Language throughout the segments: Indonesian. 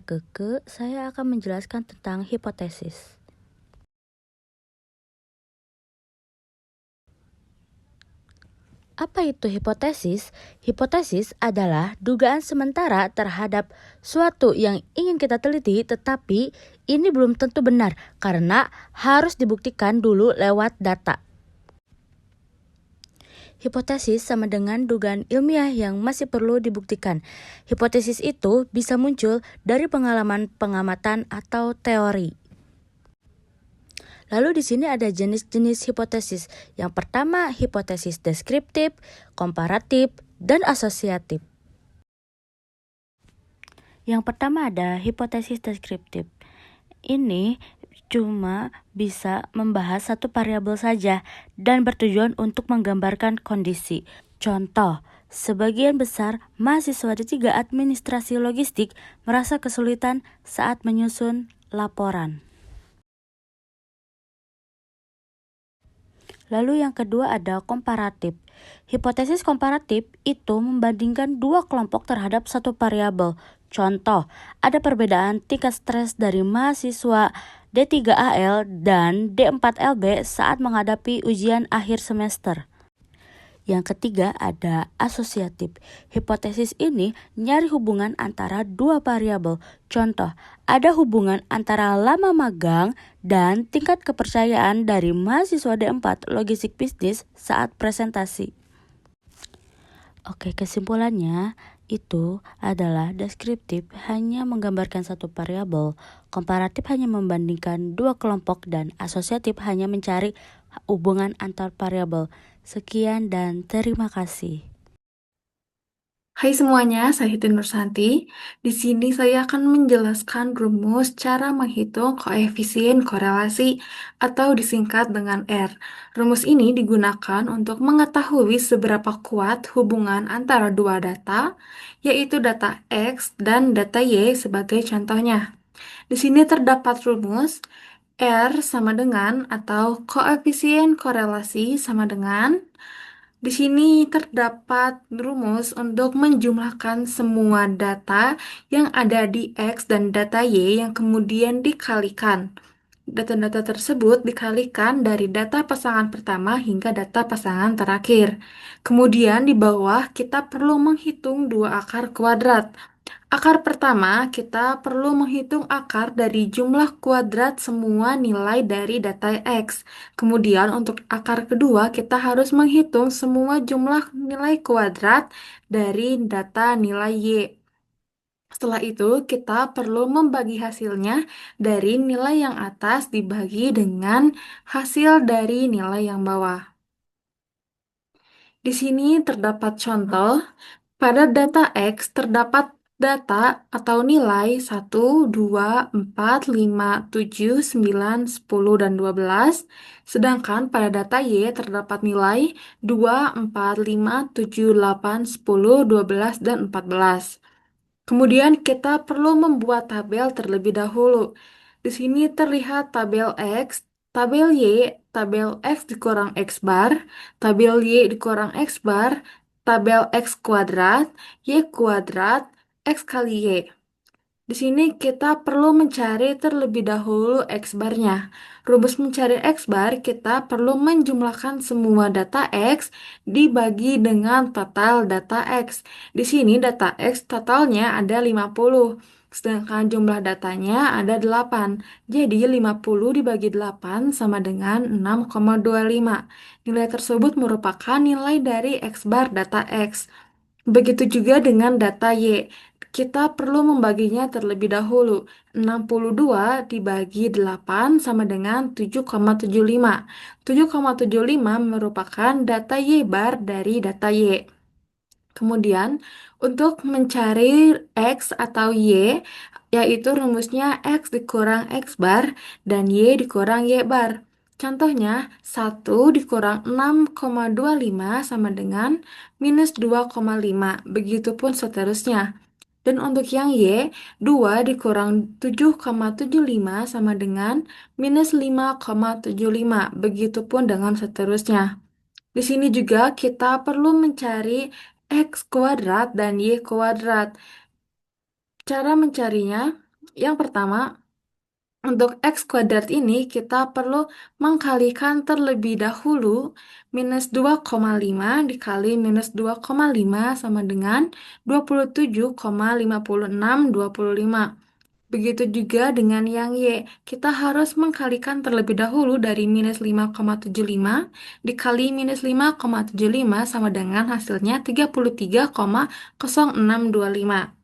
Keke, saya akan menjelaskan tentang hipotesis. Apa itu hipotesis? Hipotesis adalah dugaan sementara terhadap suatu yang ingin kita teliti, tetapi ini belum tentu benar karena harus dibuktikan dulu lewat data. Hipotesis sama dengan dugaan ilmiah yang masih perlu dibuktikan. Hipotesis itu bisa muncul dari pengalaman pengamatan atau teori. Lalu di sini ada jenis-jenis hipotesis. Yang pertama, hipotesis deskriptif, komparatif, dan asosiatif. Yang pertama ada hipotesis deskriptif. Ini cuma bisa membahas satu variabel saja dan bertujuan untuk menggambarkan kondisi. Contoh, sebagian besar mahasiswa di 3 administrasi logistik merasa kesulitan saat menyusun laporan. Lalu yang kedua ada komparatif. Hipotesis komparatif itu membandingkan dua kelompok terhadap satu variabel. Contoh, ada perbedaan tingkat stres dari mahasiswa D3AL dan D4LB saat menghadapi ujian akhir semester. Yang ketiga ada asosiatif. Hipotesis ini nyari hubungan antara dua variabel. Contoh, ada hubungan antara lama magang dan tingkat kepercayaan dari mahasiswa D4 logistik bisnis saat presentasi. Oke, kesimpulannya itu adalah deskriptif hanya menggambarkan satu variabel, komparatif hanya membandingkan dua kelompok, dan asosiatif hanya mencari hubungan antar variabel. Sekian dan terima kasih. Hai semuanya, saya Hiti Nursanti. Di sini saya akan menjelaskan rumus cara menghitung koefisien korelasi atau disingkat dengan R. Rumus ini digunakan untuk mengetahui seberapa kuat hubungan antara dua data, yaitu data X dan data Y sebagai contohnya. Di sini terdapat rumus R sama dengan atau koefisien korelasi sama dengan. Di sini terdapat rumus untuk menjumlahkan semua data yang ada di X dan data Y yang kemudian dikalikan. Data-data tersebut dikalikan dari data pasangan pertama hingga data pasangan terakhir. Kemudian di bawah kita perlu menghitung dua akar kuadrat. Akar pertama, kita perlu menghitung akar dari jumlah kuadrat semua nilai dari data X. Kemudian untuk akar kedua, kita harus menghitung semua jumlah nilai kuadrat dari data nilai Y. Setelah itu, kita perlu membagi hasilnya dari nilai yang atas dibagi dengan hasil dari nilai yang bawah. Di sini terdapat contoh. Pada data X terdapat data atau nilai 1, 2, 4, 5, 7, 9, 10, dan 12. Sedangkan pada data Y terdapat nilai 2, 4, 5, 7, 8, 10, 12, dan 14. Kemudian kita perlu membuat tabel terlebih dahulu. Di sini terlihat tabel X, tabel Y, tabel X dikurang X bar, tabel Y dikurang X bar, tabel X kuadrat, Y kuadrat, X kali Y. Di sini kita perlu mencari terlebih dahulu X barnya. Rumus mencari X bar, kita perlu menjumlahkan semua data X dibagi dengan total data X. Di sini data X totalnya ada 50, sedangkan jumlah datanya ada 8. Jadi 50 dibagi 8 sama dengan 6,25. Nilai tersebut merupakan nilai dari X bar data X. Begitu juga dengan data Y. Kita perlu membaginya terlebih dahulu. 62 dibagi 8 sama dengan 7,75. 7,75 merupakan data Y bar dari data Y. Kemudian, untuk mencari X atau Y, yaitu rumusnya X dikurang X bar dan Y dikurang Y bar. Contohnya, 1 dikurang 6,25 sama dengan minus 2,5. Begitupun seterusnya. Dan untuk yang Y, 2 dikurang 7,75 sama dengan minus 5,75. Begitupun dengan seterusnya. Di sini juga kita perlu mencari X kuadrat dan Y kuadrat. Cara mencarinya, Yang pertama, untuk X kuadrat ini kita perlu mengkalikan terlebih dahulu minus 2,5 dikali minus 2,5 sama dengan 27,5625. Begitu juga dengan yang Y. Kita harus mengkalikan terlebih dahulu dari minus 5,75 dikali minus 5,75 sama dengan hasilnya 33,0625.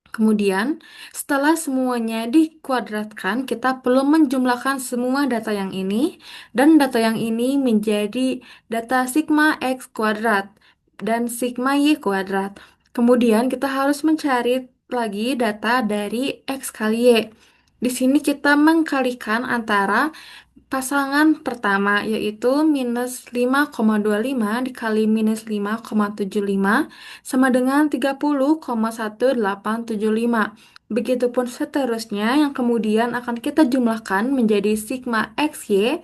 Kemudian, setelah semuanya dikuadratkan, kita perlu menjumlahkan semua data yang ini, dan data yang ini menjadi data sigma X kuadrat dan sigma Y kuadrat. Kemudian, kita harus mencari lagi data dari X kali Y. Di sini kita mengkalikan antara pasangan pertama yaitu minus 5,25 dikali minus 5,75 sama dengan 30,1875. Begitupun seterusnya yang kemudian akan kita jumlahkan menjadi sigma XY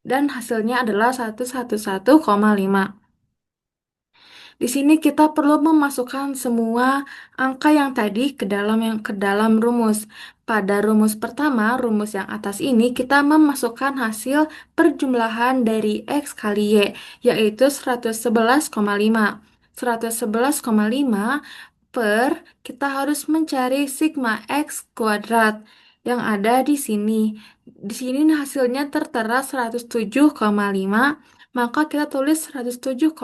dan hasilnya adalah 111,5. Di sini kita perlu memasukkan semua angka yang tadi ke dalam rumus. Pada rumus pertama, rumus yang atas ini kita memasukkan hasil perjumlahan dari X kali Y, yaitu 111,5. 111,5 per kita harus mencari sigma X kuadrat yang ada di sini. Di sini hasilnya tertera 107,5, maka kita tulis 107,5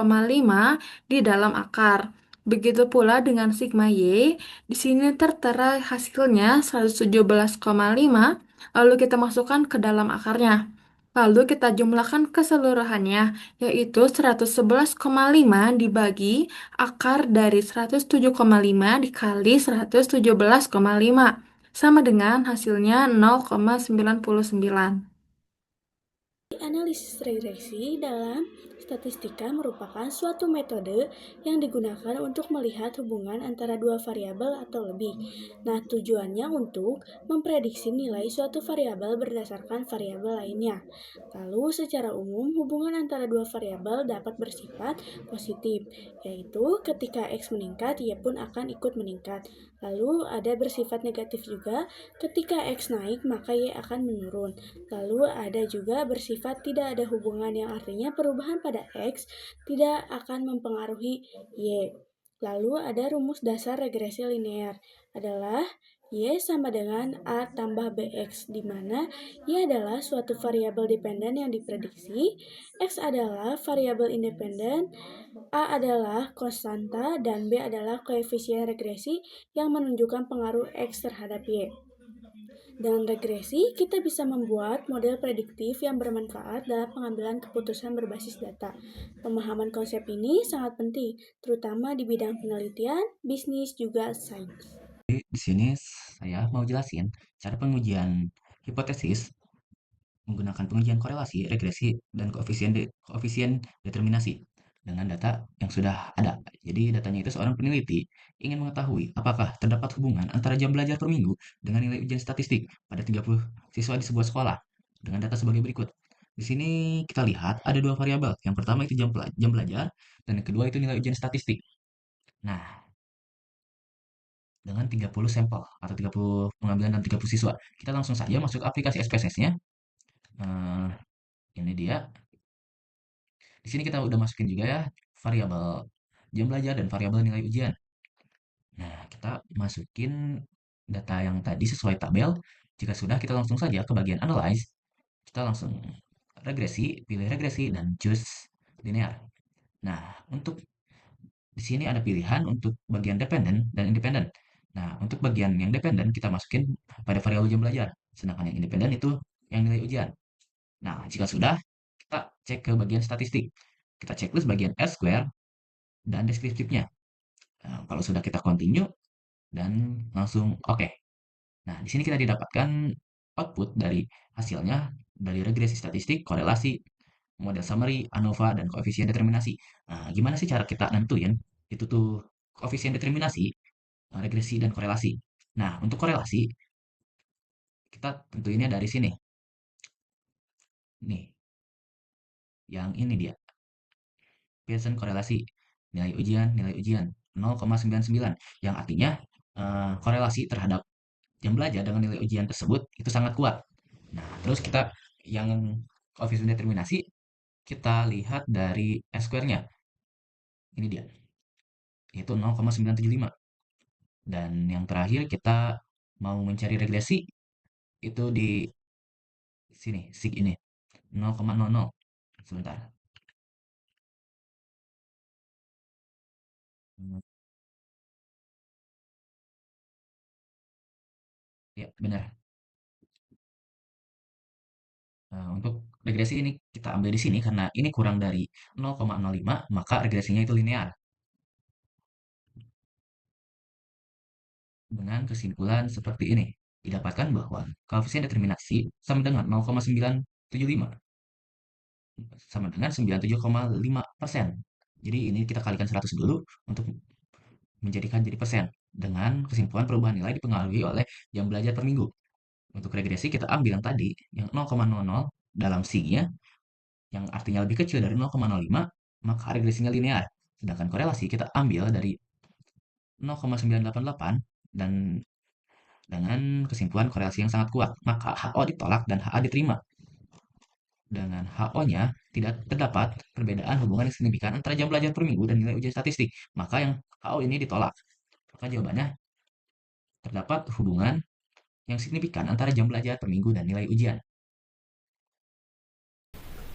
di dalam akar. Begitu pula dengan sigma Y, di sini tertera hasilnya 117,5, lalu kita masukkan ke dalam akarnya. Lalu kita jumlahkan keseluruhannya, yaitu 111,5 dibagi akar dari 107,5 dikali 117,5, sama dengan hasilnya 0,99. Analisis regresi dalam statistika merupakan suatu metode yang digunakan untuk melihat hubungan antara dua variabel atau lebih. Nah, tujuannya untuk memprediksi nilai suatu variabel berdasarkan variabel lainnya. Lalu, secara umum, hubungan antara dua variabel dapat bersifat positif, yaitu ketika X meningkat, Y pun akan ikut meningkat. Lalu, ada bersifat negatif juga, ketika X naik, maka Y akan menurun. Lalu ada juga bersifat tidak ada hubungan yang artinya perubahan pada X tidak akan mempengaruhi Y. Lalu ada rumus dasar regresi linear adalah Y sama dengan A tambah BX, di mana Y adalah suatu variabel dependen yang diprediksi, X adalah variabel independen, A adalah konstanta, dan B adalah koefisien regresi yang menunjukkan pengaruh X terhadap Y. Dengan regresi, kita bisa membuat model prediktif yang bermanfaat dalam pengambilan keputusan berbasis data. Pemahaman konsep ini sangat penting, terutama di bidang penelitian, bisnis, juga sains. Di sini saya mau jelasin cara pengujian hipotesis menggunakan pengujian korelasi, regresi, dan koefisien determinasi dengan data yang sudah ada. Jadi datanya itu seorang peneliti ingin mengetahui apakah terdapat hubungan antara jam belajar per minggu dengan nilai ujian statistik pada 30 siswa di sebuah sekolah dengan data sebagai berikut. Di sini kita lihat ada dua variabel. Yang pertama itu jam belajar dan yang kedua itu nilai ujian statistik. Nah, dengan 30 sampel atau 30 pengambilan dan 30 siswa, kita langsung saja masuk aplikasi SPSS-nya. Eh, ini dia. Di sini kita udah masukin juga ya variabel jam belajar dan variabel nilai ujian. Nah, kita masukin data yang tadi sesuai tabel. Jika sudah, kita langsung saja ke bagian analyze. Kita langsung regresi, pilih regresi dan choose linear. Nah, untuk di sini ada pilihan untuk bagian dependen dan independen. Nah, untuk bagian yang dependen kita masukin pada variabel jam belajar, sedangkan yang independen itu yang nilai ujian. Nah, jika sudah, kita cek ke bagian statistik. Kita checklist bagian R-square dan deskriptifnya. Nah, kalau sudah kita continue dan langsung oke. Nah, di sini kita didapatkan output dari hasilnya dari regresi statistik, korelasi, model summary, ANOVA, dan koefisien determinasi. Nah, gimana sih cara kita nentuin itu tuh koefisien determinasi, regresi, dan korelasi? Nah, untuk korelasi, kita tentuinnya dari sini. Nih, yang ini dia. Pearson korelasi nilai ujian 0,99 yang artinya korelasi terhadap jam belajar dengan nilai ujian tersebut itu sangat kuat. Nah, terus kita yang koefisien determinasi kita lihat dari S square-nya. Ini dia, yaitu 0,975. Dan yang terakhir kita mau mencari regresi itu di sini, sig ini 0,00. Sebentar. Ya, benar. Untuk regresi ini kita ambil di sini karena ini kurang dari 0,05, maka regresinya itu linear. Dengan kesimpulan seperti ini, didapatkan bahwa koefisien determinasi sama dengan 0,975 sama dengan 97,5%. Jadi ini kita kalikan 100 dulu untuk menjadikan jadi persen. Dengan kesimpulan perubahan nilai dipengaruhi oleh jam belajar per minggu. Untuk regresi kita ambil yang tadi, yang 0,00 dalam sig-nya, yang artinya lebih kecil dari 0,05, maka regresinya linear. Sedangkan korelasi kita ambil dari 0,988 dan dengan kesimpulan korelasi yang sangat kuat, maka HO ditolak dan HA diterima. Dengan HO-nya tidak terdapat perbedaan hubungan yang signifikan antara jam belajar per minggu dan nilai ujian statistik, maka yang HO ini ditolak. Maka jawabannya terdapat hubungan yang signifikan antara jam belajar per minggu dan nilai ujian.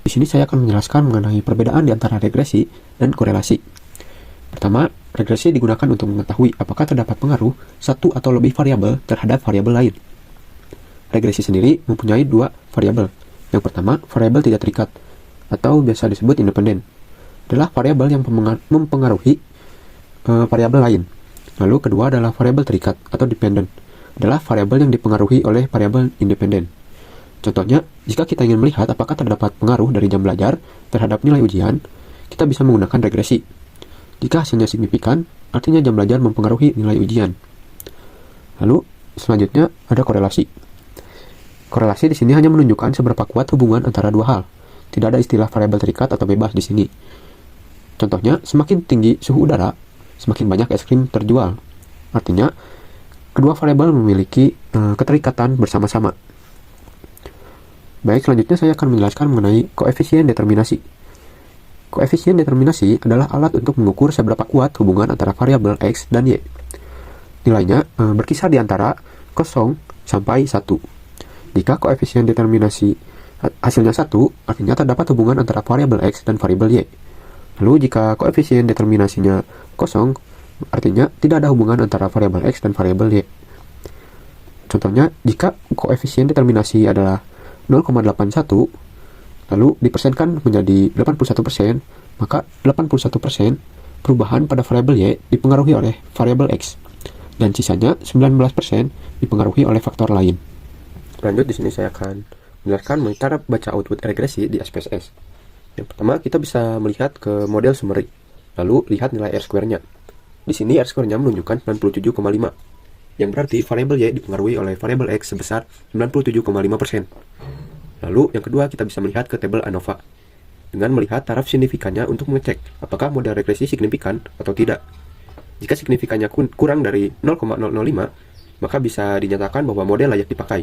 Di sini saya akan menjelaskan mengenai perbedaan di antara regresi dan korelasi. Pertama, regresi digunakan untuk mengetahui apakah terdapat pengaruh satu atau lebih variabel terhadap variabel lain. Regresi sendiri mempunyai dua variabel. Yang pertama, variabel tidak terikat atau biasa disebut independen. Adalah variabel yang mempengaruhi variabel lain. Lalu kedua adalah variabel terikat atau dependent. Adalah variabel yang dipengaruhi oleh variabel independen. Contohnya, jika kita ingin melihat apakah terdapat pengaruh dari jam belajar terhadap nilai ujian, kita bisa menggunakan regresi. Jika hasilnya signifikan, artinya jam belajar mempengaruhi nilai ujian. Lalu, selanjutnya ada korelasi. Korelasi di sini hanya menunjukkan seberapa kuat hubungan antara dua hal. Tidak ada istilah variabel terikat atau bebas di sini. Contohnya, semakin tinggi suhu udara, semakin banyak es krim terjual. Artinya, kedua variabel memiliki keterikatan bersama-sama. Baik, selanjutnya saya akan menjelaskan mengenai koefisien determinasi. Koefisien determinasi adalah alat untuk mengukur seberapa kuat hubungan antara variabel X dan Y. Nilainya berkisar di antara 0 sampai 1. Jika koefisien determinasi hasilnya 1, artinya terdapat hubungan antara variabel X dan variabel Y. Lalu jika koefisien determinasinya 0, artinya tidak ada hubungan antara variabel X dan variabel Y. Contohnya, jika koefisien determinasi adalah 0,81, lalu dipersenkan menjadi 81%, maka 81% perubahan pada variabel Y dipengaruhi oleh variabel X, dan sisanya 19% dipengaruhi oleh faktor lain. Lanjut, di sini saya akan menjelaskan cara baca output regresi di SPSS. Yang pertama, kita bisa melihat ke model summary, lalu lihat nilai R-square-nya. Di sini R-square-nya menunjukkan 97,5, yang berarti variabel Y dipengaruhi oleh variabel X sebesar 97,5%. Lalu yang kedua, kita bisa melihat ke tabel ANOVA dengan melihat taraf signifikannya untuk mengecek apakah model regresi signifikan atau tidak. Jika signifikannya kurang dari 0,005, maka bisa dinyatakan bahwa model layak dipakai.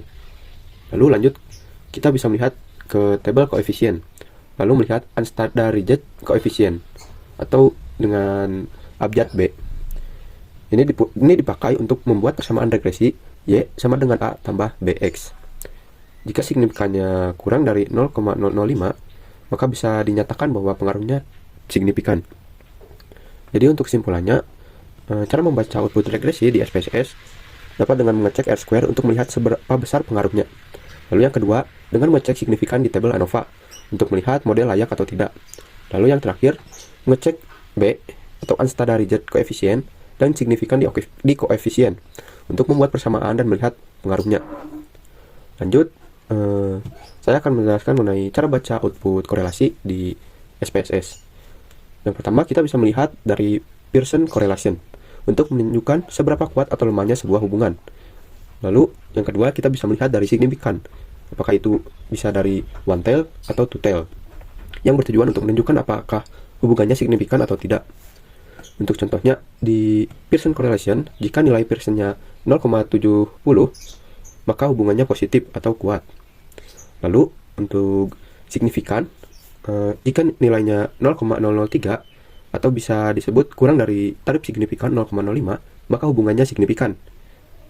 Lalu lanjut, kita bisa melihat ke tabel koefisien, lalu melihat unstandardized coefficient atau dengan abjad B. Ini dipakai untuk membuat persamaan regresi Y sama dengan A tambah BX. Jika signifikannya kurang dari 0,005, maka bisa dinyatakan bahwa pengaruhnya signifikan. Jadi untuk kesimpulannya, cara membaca output regresi di SPSS dapat dengan mengecek R-square untuk melihat seberapa besar pengaruhnya. Lalu yang kedua, dengan mengecek signifikan di tabel ANOVA untuk melihat model layak atau tidak. Lalu yang terakhir, mengecek B atau unstandardized coefficient dan signifikan di koefisien untuk membuat persamaan dan melihat pengaruhnya. Lanjut, saya akan menjelaskan mengenai cara baca output korelasi di SPSS. Yang pertama, kita bisa melihat dari Pearson correlation untuk menunjukkan seberapa kuat atau lemahnya sebuah hubungan. Lalu yang kedua, kita bisa melihat dari signifikan, apakah itu bisa dari one tail atau two tail, yang bertujuan untuk menunjukkan apakah hubungannya signifikan atau tidak. Untuk contohnya, di Pearson correlation, jika nilai Pearsonnya 0,70, maka hubungannya positif atau kuat. Lalu, untuk signifikan, jika nilainya 0,003, atau bisa disebut kurang dari tarif signifikan 0,05, maka hubungannya signifikan.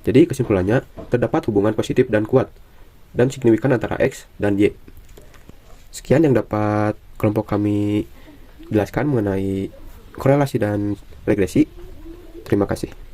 Jadi, kesimpulannya, terdapat hubungan positif dan kuat, dan signifikan antara X dan Y. Sekian yang dapat kelompok kami jelaskan mengenai korelasi dan regresi. Terima kasih.